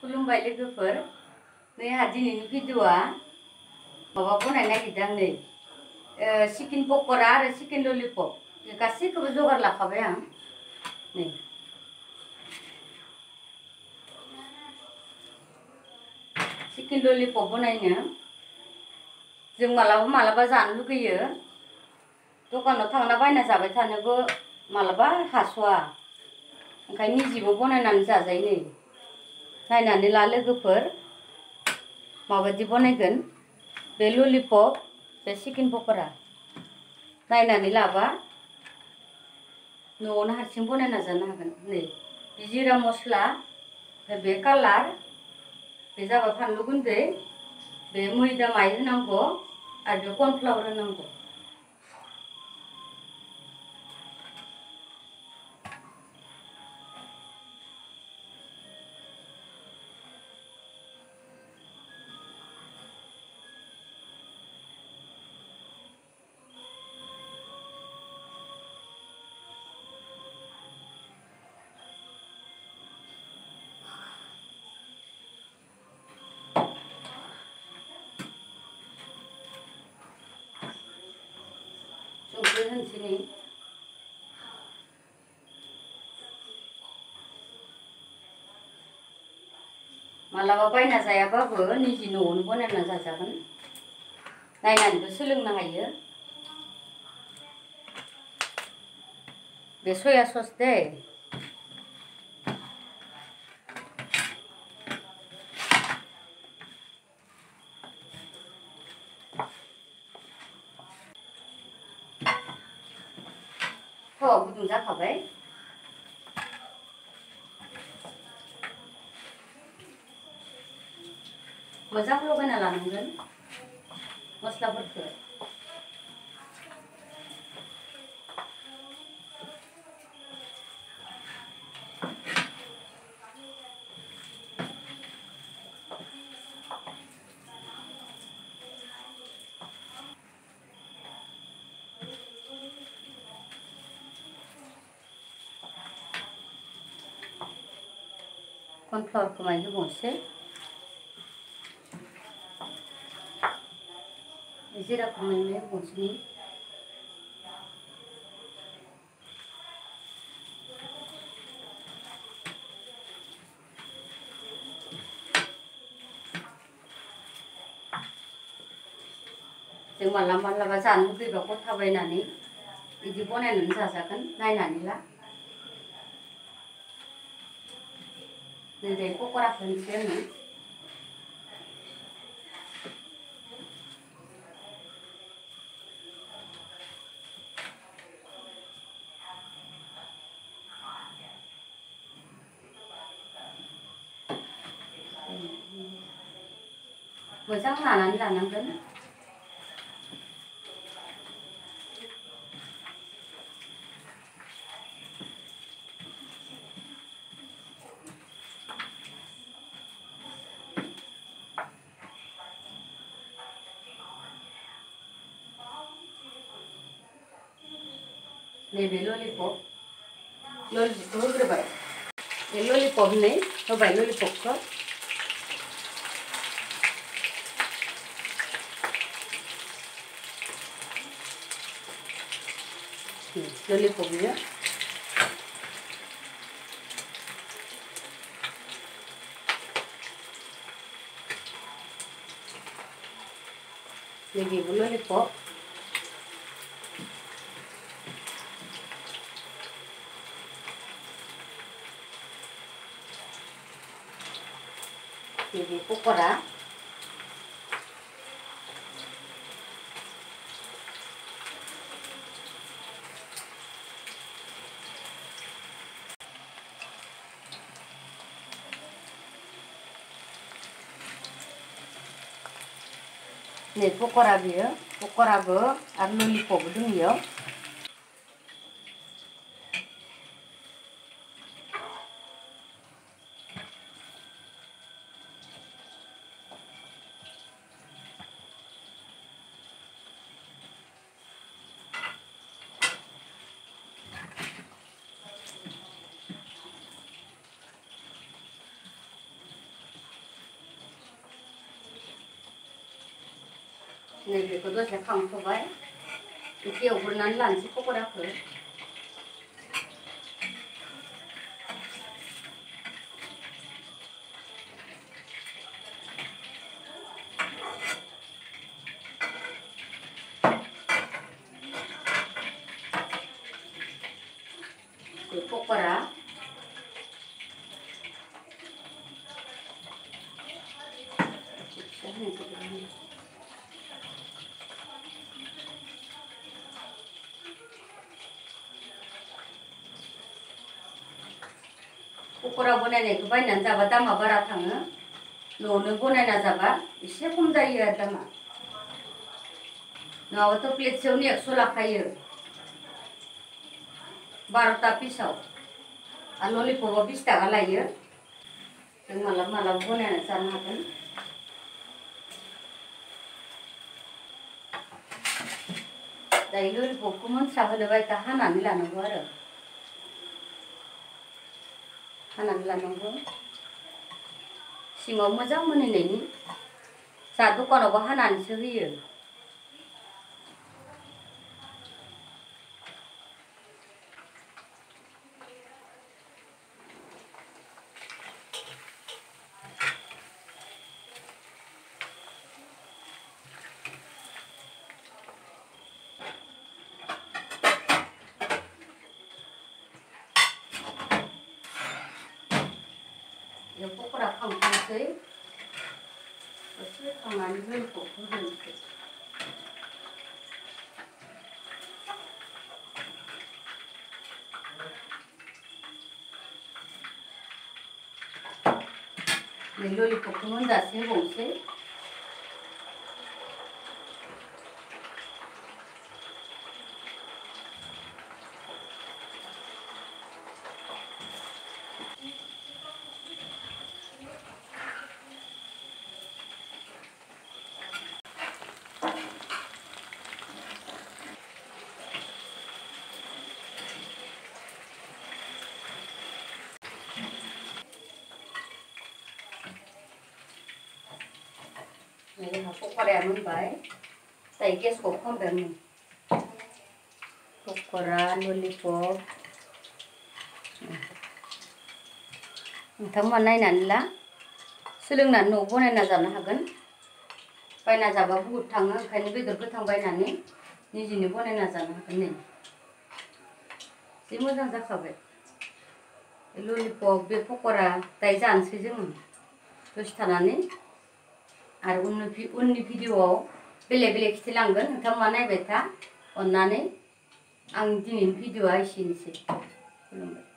खुलुमबाय लोगोफोर नै आंहा दिनैनि भिडिअआ माबा बनायनो नागिरदों आं नै चिकेन पक'रा आरो चिकेन ललिपप गासैखौबो जगार लाखाबाय आं नै चिकेन ललिपप बनायनो जों मालाबा जानो लुगैयो दखानाव थांना बायना जाबाय थानोबो मालाबा हास'आ ओंखायनो निजेबो बनायनानै जाजायो नै नायनानै ला लोगोफोर माबायदि बनायगोन बे ललिपप बे चिकेन पक'रा नायनानै लाबा न'आवनो हारसिं बनायना जानो हागोन नै जिरा मस्ला बे कालार बे जाबाय फानलु गुन्दै बे मैदा माइ होनांगौ आरो बे कर्नफ्लावर होनांगौ संख्रि होनोसै नै मालाबा बायना जायाबाबो निजे न'आवनो बनायना जाजागोन नायनानैबो सोलोंनो हायो बे सया सस दे थावा गुदुं जाखाबाय मोजां लगायना लानांगोन मस्लाफोरखौ कर्नफ्लावरखौ माय होबावनोसै जिराखौ माय होबावनोसै जों मालाबा जानो लुगैबा गथा बायनानै बिदि बनायनानै जाजागोन नायनानै ला नै पक'राखौ होनोसै आङो मोजां नानानै लानांगोन नैबे ललिपपखौ होग्रोबाय बे ललिपप होबाय ललिपपखौ ललिपपजों नैबेबो ललिपप नैबे पक'रा नै पक'रा बियो पक'राबो आरो ललिपपबो दं बेयाव नैबेखौ दसे खांथ'बाय एसे एवग्रोनानै लानोसै पक'राखौ पक'रा पक'रा बनायनायखौ बायनानै जाबा दामा बारा थाङो न'आवनो बनायना जाबा एसे खम जायो आरो दामा नङाबाथ' प्लेटसेयावनो 100 लाखायो 12टा पिसाव आरो ललिपपआ 20 थाखा लायो जों मालाबा मालाबा बनायना जानो हागोन दायो ललिपपखौ मोनसा होनोबा इखौ हानानै लानांगौ आरो हानानै लानांगौ सिङाव मोजां मोनहैनायनि जा दखानावबो हानानैसो होयो ये पक'रा खांथोंसै दसे खांनानै ललिपपखौ होनोसै नै ललिपपखौ मोनजासे होबावनोसै जोंहा पक'राया मोनबाय दायो गेसखौ खालामबाय पक'रा ललिपप नोंथांमोना नायनानै ला सोलोंनानै न'आव बनायना जानो हागोन बायना जाबा बुहुद थाङो ओंखायनो बेदर गोथां बायनानै निजेनो बनायना जानो हागोन नै जि मोजां जाखाबाय ललिपप बे पक'रा दायो जानोसै जोङो दसे थानानै आरो उननि भिडिअआव बेलेग बेलेग खिथिलांगोन नोंथांमोना नायबाय था अननानै आं दिनैनि भिडिअआ एसेनोसै खुलुमबाय।